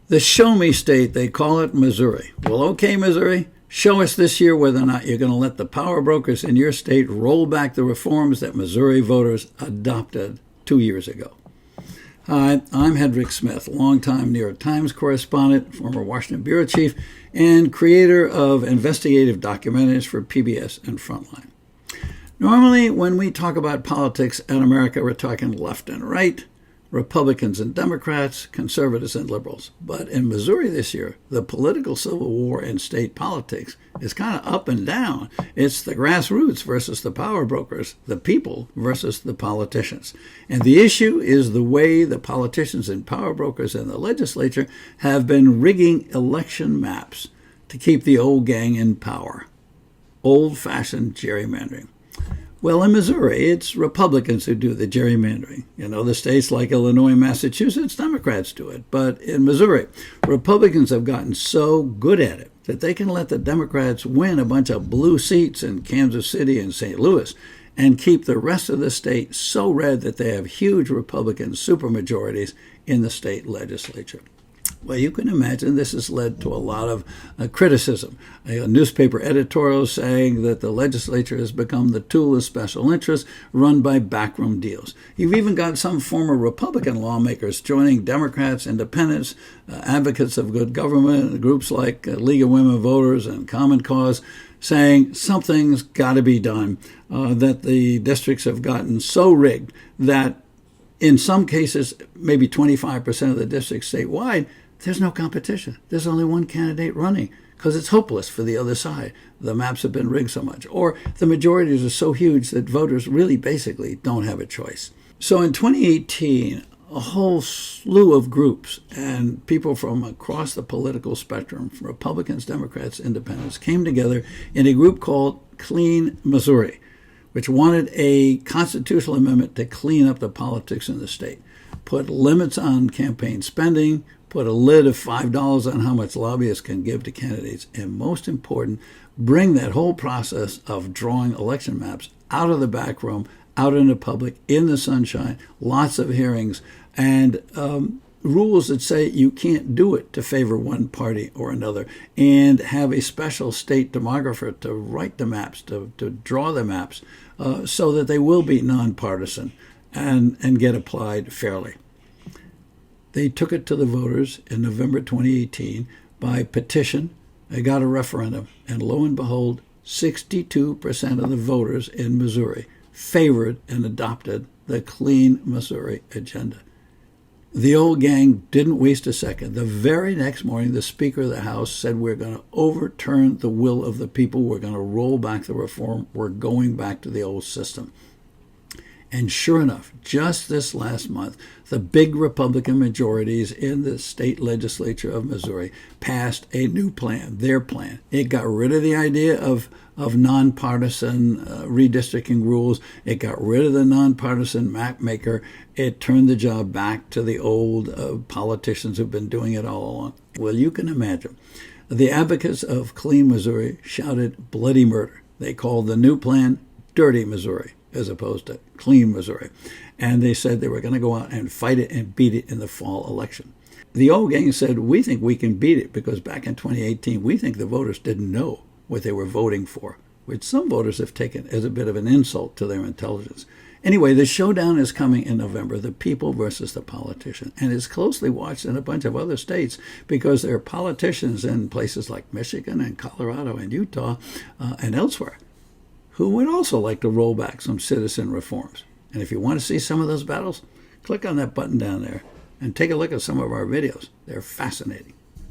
The show-me state, they call it Missouri. Well, okay, Missouri, show us this year whether or not you're going to let the power brokers in your state roll back the reforms that Missouri voters adopted 2 years ago. Hi, I'm Hedrick Smith, longtime New York Times correspondent, former Washington bureau chief, and creator of investigative documentaries for PBS and Frontline. Normally, when we talk about politics in America, we're talking left and right, Republicans and Democrats, conservatives and liberals. But in Missouri this year, the political civil war in state politics is kind of up and down. It's the grassroots versus the power brokers, the people versus the politicians. And the issue is the way the politicians and power brokers in the legislature have been rigging election maps to keep the old gang in power. Old-fashioned gerrymandering. Well, in Missouri, it's Republicans who do the gerrymandering. You know, the states like Illinois and Massachusetts, Democrats do it. But in Missouri, Republicans have gotten so good at it that they can let the Democrats win a bunch of blue seats in Kansas City and St. Louis and keep the rest of the state so red that they have huge Republican supermajorities in the state legislature. Well, you can imagine this has led to a lot of criticism. Newspaper editorials saying that the legislature has become the tool of special interests run by backroom deals. You've even got some former Republican lawmakers joining Democrats, independents, advocates of good government, groups like League of Women Voters and Common Cause, saying something's got to be done, that the districts have gotten so rigged that in some cases, maybe 25% of the districts statewide, there's no competition. There's only one candidate running because it's hopeless for the other side. The maps have been rigged so much. Or the majorities are so huge that voters really basically don't have a choice. So in 2018, a whole slew of groups and people from across the political spectrum, from Republicans, Democrats, Independents, came together in a group called Clean Missouri, which wanted a constitutional amendment to clean up the politics in the state, put limits on campaign spending, put a lid of $5 on how much lobbyists can give to candidates, and most important, bring that whole process of drawing election maps out of the back room, out in the public, in the sunshine, lots of hearings, and rules that say you can't do it to favor one party or another, and have a special state demographer to write the maps, to draw the maps, so that they will be nonpartisan and get applied fairly. They took it to the voters in November 2018 by petition. They got a referendum, and lo and behold, 62% of the voters in Missouri favored and adopted the Clean Missouri agenda. The old gang didn't waste a second. The very next morning, the Speaker of the House said, we're going to overturn the will of the people. We're going to roll back the reform. We're going back to the old system. And sure enough, just this last month, the big Republican majorities in the state legislature of Missouri passed a new plan, their plan. It got rid of the idea of nonpartisan redistricting rules. It got rid of the nonpartisan map maker. It turned the job back to the old politicians who've been doing it all along. Well, you can imagine. The advocates of Clean Missouri shouted bloody murder. They called the new plan Dirty Missouri, as opposed to Clean Missouri. And they said they were going to go out and fight it and beat it in the fall election. The old gang said, we think we can beat it because back in 2018, we think the voters didn't know what they were voting for, which some voters have taken as a bit of an insult to their intelligence. Anyway, the showdown is coming in November, the people versus the politician. And it's closely watched in a bunch of other states because there are politicians in places like Michigan and Colorado and Utah and elsewhere who would also like to roll back some citizen reforms. And if you want to see some of those battles, click on that button down there and take a look at some of our videos. They're fascinating.